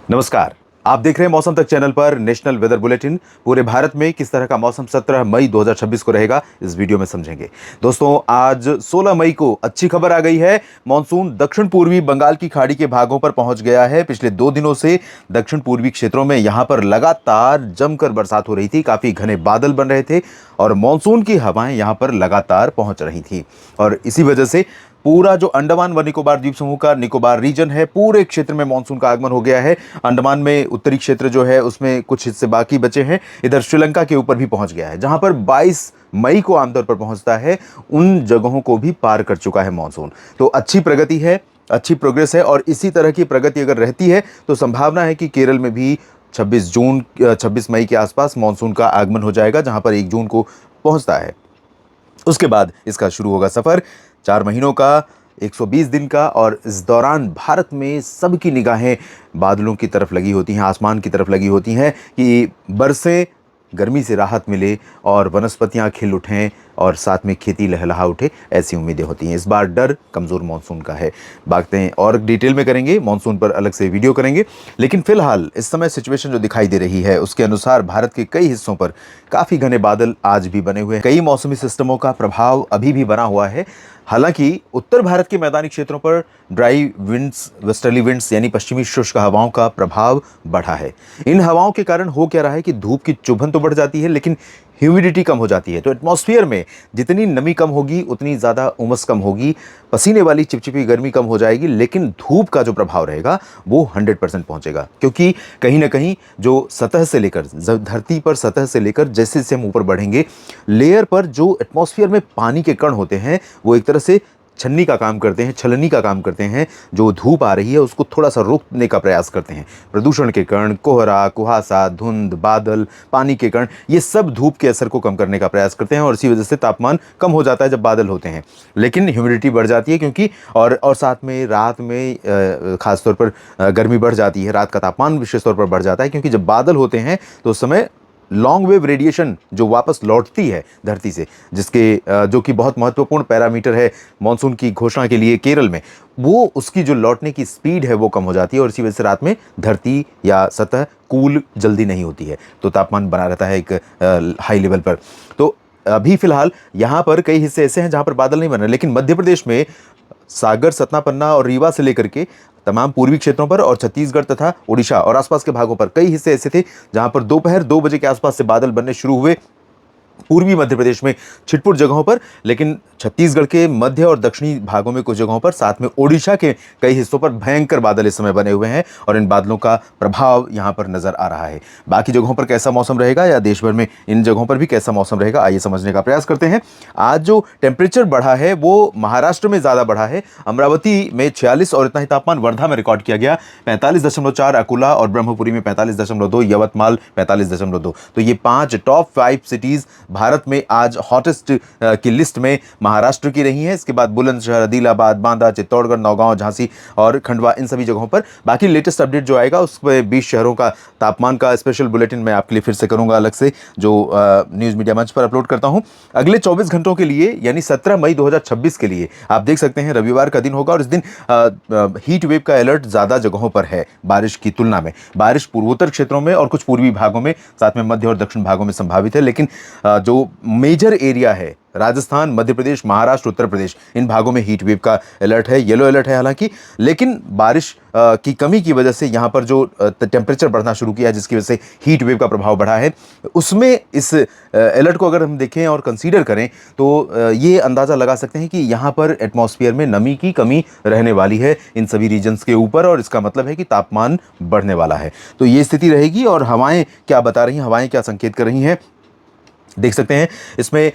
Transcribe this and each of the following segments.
नमस्कार। आप देख रहे हैं मौसम तक चैनल पर नेशनल वेदर बुलेटिन। पूरे भारत में किस तरह का मौसम 17 मई 2026 को रहेगा, इस वीडियो में समझेंगे। दोस्तों, आज 16 मई को अच्छी खबर आ गई है। मॉनसून दक्षिण पूर्वी बंगाल की खाड़ी के भागों पर पहुंच गया है। पिछले 2 दिनों से दक्षिण पूर्वी क्षेत्रों में यहां पर लगातार जमकर बरसात हो रही थी, काफी घने बादल बन रहे थे और मॉनसून की हवाएं यहां पर लगातार पहुंच रही थी। और इसी वजह से पूरा जो अंडमान व निकोबार द्वीप समूह का निकोबार रीजन है, पूरे क्षेत्र में मानसून का आगमन हो गया है। अंडमान में उत्तरी क्षेत्र जो है उसमें कुछ हिस्से बाकी बचे हैं। इधर श्रीलंका के ऊपर भी पहुंच गया है, जहां पर 22 मई को आमतौर पर पहुंचता है, उन जगहों को भी पार कर चुका है मानसून। तो अच्छी प्रगति है, अच्छी प्रोग्रेस है और इसी तरह की प्रगति अगर रहती है तो संभावना है कि केरल में भी 26 मई के आसपास मानसून का आगमन हो जाएगा, जहां पर 1 जून को पहुंचता है। उसके बाद इसका शुरू होगा सफर 4 महीनों का, 120 दिन का। और इस दौरान भारत में सबकी निगाहें बादलों की तरफ लगी होती हैं, आसमान की तरफ लगी होती हैं कि बरसें, गर्मी से राहत मिले और वनस्पतियां खिल उठें और साथ में खेती लहलहा उठे, ऐसी उम्मीदें होती हैं। इस बार डर कमज़ोर मानसून का है। बातें और डिटेल में करेंगे, मानसून पर अलग से वीडियो करेंगे, लेकिन फिलहाल इस समय सिचुएशन जो दिखाई दे रही है उसके अनुसार भारत के कई हिस्सों पर काफ़ी घने बादल आज भी बने हुए हैं। कई मौसमी सिस्टमों का प्रभाव अभी भी बना हुआ है। हालांकि उत्तर भारत के मैदानी क्षेत्रों पर ड्राई विंड्स, वेस्टर्ली विंड्स यानी पश्चिमी शुष्क हवाओं का प्रभाव बढ़ा है। इन हवाओं के कारण हो क्या रहा है कि धूप की चुभन तो बढ़ जाती है, लेकिन ह्यूमिडिटी कम हो जाती है। तो एटमॉस्फेयर में जितनी नमी कम होगी उतनी ज़्यादा उमस कम होगी, पसीने वाली चिपचिपी गर्मी कम हो जाएगी, लेकिन धूप का जो प्रभाव रहेगा वो 100% पहुंचेगा। क्योंकि कहीं ना कहीं जो सतह से लेकर, धरती पर सतह से लेकर जैसे जैसे हम ऊपर बढ़ेंगे, लेयर पर जो एटमॉस्फेयर में पानी के कण होते हैं वो एक तरह से छन्नी का काम करते हैं, छलनी का काम करते हैं। जो धूप आ रही है उसको थोड़ा सा रोकने का प्रयास करते हैं। प्रदूषण के कण, कोहरा, कुहासा, धुंध, बादल, पानी के कण, ये सब धूप के असर को कम करने का प्रयास करते हैं और इसी वजह से तापमान कम हो जाता है जब बादल होते हैं। लेकिन ह्यूमिडिटी बढ़ जाती है, क्योंकि और साथ में रात में खासतौर पर गर्मी बढ़ जाती है। रात का तापमान विशेष तौर पर बढ़ जाता है, क्योंकि जब बादल होते हैं तो उस समय लॉन्ग वेव रेडिएशन जो वापस लौटती है धरती से, जिसके जो कि बहुत महत्वपूर्ण पैरामीटर है मॉनसून की घोषणा के लिए केरल में, वो उसकी जो लौटने की स्पीड है वो कम हो जाती है और इसी वजह से रात में धरती या सतह कूल जल्दी नहीं होती है, तो तापमान बना रहता है एक हाई लेवल पर। तो अभी फिलहाल यहाँ पर कई हिस्से ऐसे हैं जहाँ पर बादल नहीं बन रहे, लेकिन मध्य प्रदेश में सागर, सतना, पन्ना और रीवा से लेकर के तमाम पूर्वी क्षेत्रों पर और छत्तीसगढ़ तथा ओडिशा और आसपास के भागों पर कई हिस्से ऐसे थे जहां पर दोपहर 2 बजे के आसपास से बादल बनने शुरू हुए। पूर्वी मध्य प्रदेश में छिटपुट जगहों पर, लेकिन छत्तीसगढ़ के मध्य और दक्षिणी भागों में कुछ जगहों पर, साथ में ओडिशा के कई हिस्सों पर भयंकर बादल इस समय बने हुए हैं और इन बादलों का प्रभाव यहां पर नजर आ रहा है। बाकी जगहों पर कैसा मौसम रहेगा या देश भर में इन जगहों पर भी कैसा मौसम रहेगा, आइए समझने का प्रयास करते हैं। आज जो टेम्परेचर बढ़ा है वो महाराष्ट्र में ज्यादा बढ़ा है। अमरावती में 46 और इतना ही तापमान वर्धा में रिकॉर्ड किया गया। 45.4 अकोला और ब्रह्मपुरी में 45.2, यवतमाल 45.2। तो ये 5 टॉप 5 सिटीज भारत में आज हॉटेस्ट की लिस्ट में महाराष्ट्र की रही हैं। इसके बाद बुलंदशहर, आदिलाबाद, बांदा, चित्तौड़गढ़, नौगांव, झांसी और खंडवा, इन सभी जगहों पर। बाकी लेटेस्ट अपडेट जो आएगा उसमें 20 शहरों का तापमान का स्पेशल बुलेटिन मैं आपके लिए फिर से करूंगा अलग से, जो न्यूज़ मीडिया मंच पर अपलोड करता हूं। अगले 24 घंटों के लिए यानी 17 मई 2026 के लिए आप देख सकते हैं रविवार का दिन होगा और इस दिन हीट वेव का अलर्ट ज़्यादा जगहों पर है बारिश की तुलना में। बारिश पूर्वोत्तर क्षेत्रों में और कुछ पूर्वी भागों में, साथ में मध्य और दक्षिण भागों में संभावित है, लेकिन जो मेजर एरिया है राजस्थान, मध्य प्रदेश, महाराष्ट्र, उत्तर प्रदेश, इन भागों में हीट वेव का अलर्ट है, येलो अलर्ट है हालांकि। लेकिन बारिश की कमी की वजह से यहाँ पर जो टेम्परेचर बढ़ना शुरू किया है, जिसकी वजह से हीट वेव का प्रभाव बढ़ा है, उसमें इस अलर्ट को अगर हम देखें और कंसीडर करें तो ये अंदाज़ा लगा सकते हैं कि यहाँ पर एटमॉस्फेयर में नमी की कमी रहने वाली है इन सभी रीजन्स के ऊपर और इसका मतलब है कि तापमान बढ़ने वाला है। तो ये स्थिति रहेगी। और हवाएं क्या बता रही हैं, हवाएं क्या संकेत कर रही हैं, देख सकते हैं। इसमें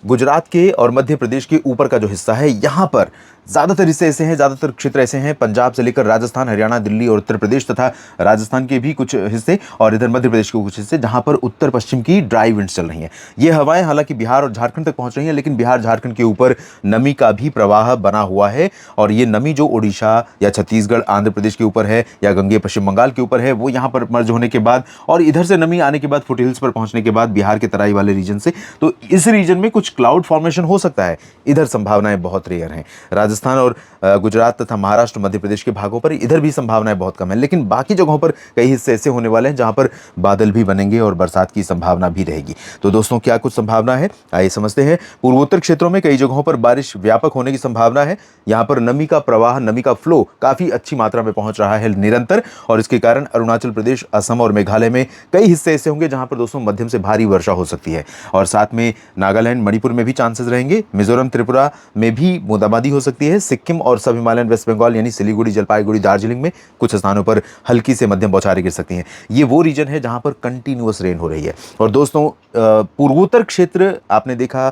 गुजरात के और मध्य प्रदेश के ऊपर का जो हिस्सा है, यहाँ पर ज़्यादातर हिस्से ऐसे हैं, ज़्यादातर क्षेत्र ऐसे हैं, पंजाब से लेकर राजस्थान, हरियाणा, दिल्ली और उत्तर प्रदेश तथा राजस्थान के भी कुछ हिस्से और इधर मध्य प्रदेश के कुछ हिस्से, जहाँ पर उत्तर पश्चिम की ड्राई विंड्स चल रही हैं। ये हवाएं हालांकि बिहार और झारखंड तक पहुँच रही हैं, लेकिन बिहार झारखंड के ऊपर नमी का भी प्रवाह बना हुआ है और ये नमी जो ओडिशा या छत्तीसगढ़, आंध्र प्रदेश के ऊपर है या गंगे पश्चिम बंगाल के ऊपर है, वो यहाँ पर मर्ज होने के बाद और इधर से नमी आने के बाद फुट हिल्स पर पहुँचने के बाद बिहार के तराई वाले रीजन से, तो इस रीजन में कुछ क्लाउड फॉर्मेशन हो सकता है। इधर संभावनाएं बहुत रेयर हैं। राजस्थान राजस्थान और गुजरात तथा महाराष्ट्र मध्य प्रदेश के भागों पर इधर भी संभावनाएं बहुत कम है, लेकिन बाकी जगहों पर कई हिस्से ऐसे होने वाले हैं जहां पर बादल भी बनेंगे और बरसात की संभावना भी रहेगी। तो दोस्तों क्या कुछ संभावना है, आइए समझते हैं। पूर्वोत्तर क्षेत्रों में कई जगहों पर बारिश व्यापक होने की संभावना है। यहाँ पर नमी का प्रवाह, नमी का फ्लो काफी अच्छी मात्रा में पहुंच रहा है निरंतर, और इसके कारण अरुणाचल प्रदेश, असम और मेघालय में कई हिस्से ऐसे होंगे जहां पर दोस्तों मध्यम से भारी वर्षा हो सकती है। और साथ में नागालैंड, मणिपुर में भी चांसेस रहेंगे। मिजोरम, त्रिपुरा में भी बूंदाबांदी हो सकती है। सिक्किम और सब हिमालयन वेस्ट बंगाल यानी सिलीगुड़ी, जलपाईगुड़ी, दार्जिलिंग में कुछ स्थानों पर हल्की से मध्यम बौछारें गिर सकती हैं। ये वो रीजन है जहां पर कंटिन्यूअस रेन हो रही है। और दोस्तों पूर्वोत्तर क्षेत्र आपने देखा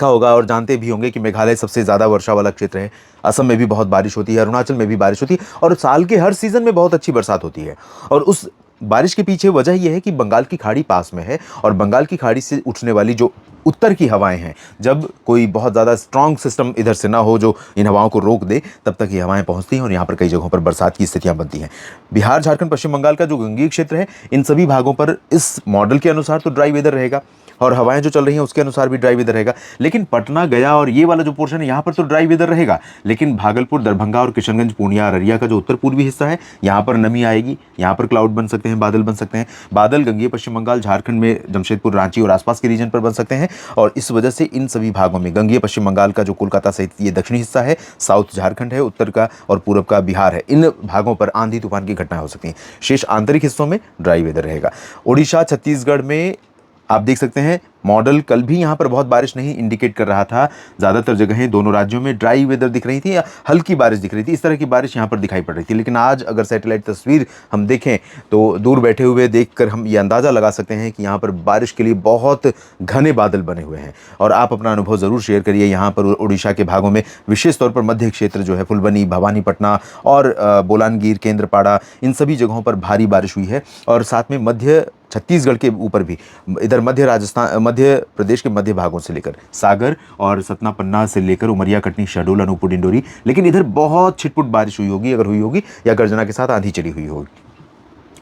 होगा और जानते भी होंगे कि मेघालय सबसे ज़्यादा वर्षा वाला क्षेत्र है। असम में भी बहुत बारिश होती है, अरुणाचल में भी बारिश होती है और साल के हर सीज़न में बहुत अच्छी बरसात होती है। और उस बारिश के पीछे वजह यह है कि बंगाल की खाड़ी पास में है, और बंगाल की खाड़ी से उठने वाली जो उत्तर की हवाएं हैं, जब कोई बहुत ज़्यादा स्ट्रॉन्ग सिस्टम इधर से ना हो जो इन हवाओं को रोक दे, तब तक ये हवाएं पहुंचती हैं और यहाँ पर कई जगहों पर बरसात की स्थितियां बनती हैं। बिहार, झारखंड, पश्चिम बंगाल का जो गंगीय क्षेत्र है, इन सभी भागों पर इस मॉडल के अनुसार तो ड्राई वेदर रहेगा और हवाएं जो चल रही हैं उसके अनुसार भी ड्राई वेदर रहेगा। लेकिन पटना, गया और ये वाला जो पोर्शन है यहाँ पर तो ड्राई वेदर रहेगा, लेकिन भागलपुर, दरभंगा और किशनगंज, पूर्णिया, अररिया का जो उत्तर पूर्वी हिस्सा है, यहाँ पर नमी आएगी, यहाँ पर क्लाउड बन सकते हैं, बादल बन सकते हैं। बादल गंगीय पश्चिम बंगाल, झारखंड में जमशेदपुर, रांची और आसपास के रीजन पर बन सकते हैं। और इस वजह से इन सभी भागों में गंगीय पश्चिम बंगाल का जो कोलकाता सहित ये दक्षिणी हिस्सा है, साउथ झारखंड है, उत्तर का और पूर्व का बिहार है, इन भागों पर आंधी तूफान की घटनाएं हो सकती हैं। शेष आंतरिक हिस्सों में ड्राई वेदर रहेगा। ओडिशा, छत्तीसगढ़ में आप देख सकते हैं मॉडल कल भी यहाँ पर बहुत बारिश नहीं इंडिकेट कर रहा था। ज़्यादातर जगहें दोनों राज्यों में ड्राई वेदर दिख रही थी या हल्की बारिश दिख रही थी, इस तरह की बारिश यहाँ पर दिखाई पड़ रही थी। लेकिन आज अगर सैटेलाइट तस्वीर हम देखें तो दूर बैठे हुए देखकर हम ये अंदाज़ा लगा सकते हैं कि यहाँ पर बारिश के लिए बहुत घने बादल बने हुए हैं। और आप अपना अनुभव ज़रूर शेयर करिए। यहाँ पर उड़ीसा के भागों में विशेष तौर पर मध्य क्षेत्र जो है, फुलबनी, भवानीपटना और बोलानगीर, केंद्रपाड़ा, इन सभी जगहों पर भारी बारिश हुई है। और साथ में मध्य छत्तीसगढ़ के ऊपर भी, इधर मध्य राजस्थान, मध्य प्रदेश के मध्य भागों से लेकर सागर और सतना, पन्ना से लेकर उमरिया, कटनी, शहडोल, अनूपपुर, डिंडोरी, लेकिन इधर बहुत छिटपुट बारिश हुई होगी, अगर हुई होगी, या गर्जना के साथ आंधी चली हुई होगी।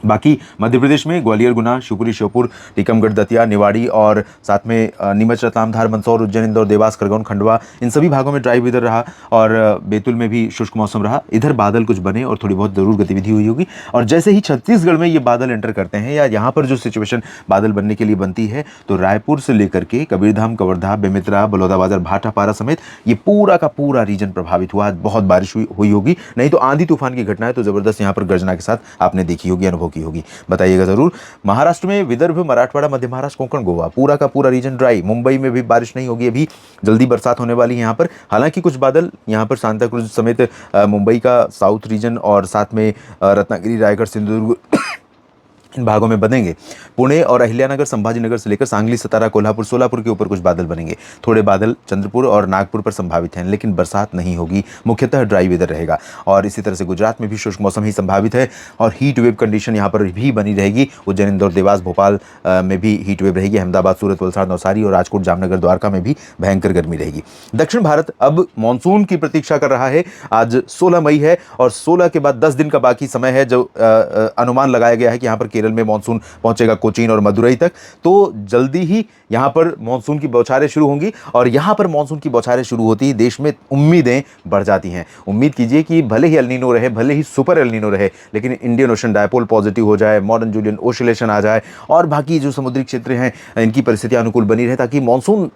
बाकी मध्य प्रदेश में ग्वालियर, गुना, शिवपुरी, श्योपुर, टीकमगढ़, दतिया, निवाड़ी और साथ में नीमच, रतलाम, धार, मंदसौर, उज्जैन, इंदौर, देवास, खरगोन, खंडवा, इन सभी भागों में ड्राई वेदर रहा और बैतूल में भी शुष्क मौसम रहा। इधर बादल कुछ बने और थोड़ी बहुत ज़रूर गतिविधि हुई होगी। और जैसे ही छत्तीसगढ़ में ये बादल एंटर करते हैं या यहाँ पर जो सिचुएशन बादल बनने के लिए बनती है, तो रायपुर से लेकर के कबीरधाम, कवर्धा, बेमित्रा, बलौदाबाजार, भाटापारा समेत ये पूरा का पूरा रीजन प्रभावित हुआ। बहुत बारिश हुई होगी, नहीं तो आंधी तूफान की घटना है तो ज़बरदस्त यहाँ पर गर्जना के साथ आपने देखी होगी, अनुभव की होगी, बताइएगा जरूर। महाराष्ट्र में विदर्भ, मराठवाड़ा, मध्य महाराष्ट्र, कोंकण, गोवा, पूरा का पूरा रीजन ड्राई। मुंबई में भी बारिश नहीं होगी, अभी जल्दी बरसात होने वाली है यहाँ पर। हालांकि कुछ बादल यहाँ पर सांता क्रूज समेत मुंबई का साउथ रीजन और साथ में रत्नागिरी, रायगढ़, सिंधुदुर्ग इन भागों में बनेंगे। पुणे और अहिल्यानगर, संभाजीनगर से लेकर सांगली, सतारा, कोल्हापुर, सोलापुर के ऊपर कुछ बादल बनेंगे। थोड़े बादल चंद्रपुर और नागपुर पर संभावित हैं, लेकिन बरसात नहीं होगी, मुख्यतः ड्राई वेदर रहेगा। और इसी तरह से गुजरात में भी शुष्क मौसम ही संभावित है और हीट वेव कंडीशन यहाँ पर भी बनी रहेगी। उज्जैन, इंदौर, देवास, भोपाल में भी हीट वेव रहेगी। अहमदाबाद, सूरत, वलसाड़, नवसारी और राजकोट, जामनगर, द्वारका में भी भयंकर गर्मी रहेगी। दक्षिण भारत अब मानसून की प्रतीक्षा कर रहा है। आज 16 मई है और 16 के बाद 10 दिन का बाकी समय है, जो अनुमान लगाया गया है कि यहाँ पर केरल में मानसून पहुंचेगा कोचीन और मदुरई तक। तो जल्दी ही यहां पर मानसून की बौछारें शुरू होंगी और यहां पर मानसून की बौछारें शुरू होती ही देश में उम्मीदें बढ़ जाती हैं। उम्मीद कीजिए कि भले ही एल नीनो रहे, भले ही सुपर एल नीनो रहे, लेकिन इंडियन ओशन डायपोल पॉजिटिव हो जाए, मॉडर्न जूलियन ओसिलेशन आ जाए और बाकी जो समुद्री क्षेत्र हैं इनकी परिस्थितियां अनुकूल बनी रहे, ताकि monsoon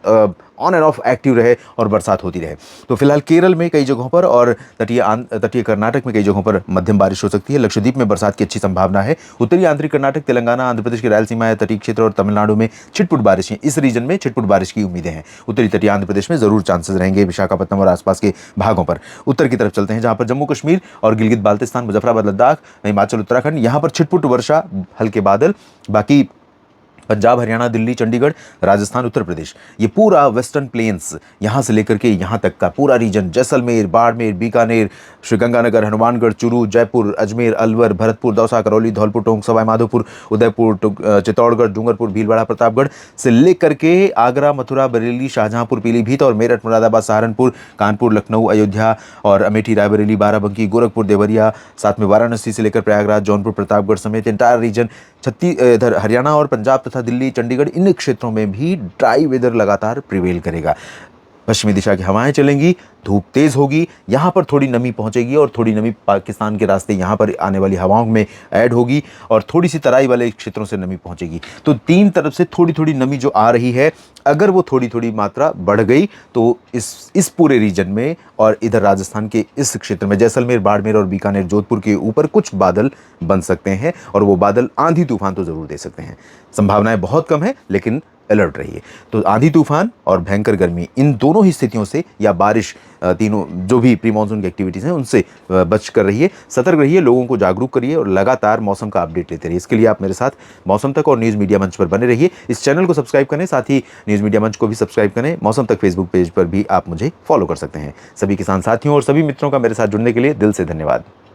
on end of active रहे और बरसात होती रहे। तो फिलहाल केरल में कई जगहों पर और तटीय कर्नाटक में कई जगहों पर मध्यम बारिश हो सकती है। लक्षद्वीप में बरसात की अच्छी संभावना है। उत्तरी आंतरिक कर्नाटक, तेलंगाना, आंध्र प्रदेश की रायलसीमा, तटीय क्षेत्र और तमिलनाडु में छिटपुट बारिश है। इस रीजन में छिटपुट बारिश की उम्मीदें हैं। उत्तरी तटीय आंध्र प्रदेश में जरूर चांसेस रहेंगे, विशाखापट्टनम और आसपास के भागों पर। उत्तर की तरफ चलते हैं, जहां पर जम्मू कश्मीर और गिलगित बाल्तिस्तान, मुजफ्फराबाद, लद्दाख, हिमाचल, उत्तराखंड, यहां पर छिटपुट वर्षा, हल्के बादल। बाकी पंजाब, हरियाणा, दिल्ली, चंडीगढ़, राजस्थान, उत्तर प्रदेश, ये पूरा वेस्टर्न प्लेन्स यहाँ से लेकर के यहाँ तक का पूरा रीजन, जैसलमेर, बाड़मेर, बीकानेर, श्रीगंगानगर, हनुमानगढ़, चूरू, जयपुर, अजमेर, अलवर, भरतपुर, दौसा, करौली, धौलपुर, टोंक, सवाई माधोपुर, उदयपुर, चित्तौड़गढ़, डूंगरपुर, भीलवाड़ा, प्रतापगढ़ से लेकर के आगरा, मथुरा, बरेली, शाहजहांपुर, पीलीभीत और मेरठ, मुरादाबाद, सहारनपुर, कानपुर, लखनऊ, अयोध्या और अमेठी, रायबरेली, बाराबंकी, गोरखपुर, देवरिया, साथ में वाराणसी से लेकर प्रयागराज, जौनपुर, प्रतापगढ़ समेत एंटायर रीजन, इधर हरियाणा और पंजाब तथा दिल्ली, चंडीगढ़, इन क्षेत्रों में भी ड्राई वेदर लगातार प्रिवेल करेगा। पश्चिमी दिशा की हवाएं चलेंगी, धूप तेज होगी, यहाँ पर थोड़ी नमी पहुंचेगी और थोड़ी नमी पाकिस्तान के रास्ते यहाँ पर आने वाली हवाओं में ऐड होगी और थोड़ी सी तराई वाले क्षेत्रों से नमी पहुंचेगी। तो तीन तरफ से थोड़ी थोड़ी नमी जो आ रही है, अगर वो थोड़ी थोड़ी मात्रा बढ़ गई तो इस पूरे रीजन में और इधर राजस्थान के इस क्षेत्र में जैसलमेर, बाड़मेर और बीकानेर, जोधपुर के ऊपर कुछ बादल बन सकते हैं और वो बादल आंधी तूफान तो जरूर दे सकते हैं। संभावनाएं बहुत कम है, लेकिन अलर्ट रहिए। तो आंधी तूफान और भयंकर गर्मी, इन दोनों ही स्थितियों से या बारिश, तीनों जो भी प्री मानसून की एक्टिविटीज़ हैं उनसे बच कर रहिए, सतर्क रहिए, लोगों को जागरूक करिए और लगातार मौसम का अपडेट लेते रहिए। इसके लिए आप मेरे साथ मौसम तक और न्यूज़ मीडिया मंच पर बने रहिए। इस चैनल को सब्सक्राइब करें, साथ ही न्यूज़ मीडिया मंच को भी सब्सक्राइब करें। मौसम तक फेसबुक पेज पर भी आप मुझे फॉलो कर सकते हैं। सभी किसान साथियों और सभी मित्रों का मेरे साथ जुड़ने के लिए दिल से धन्यवाद।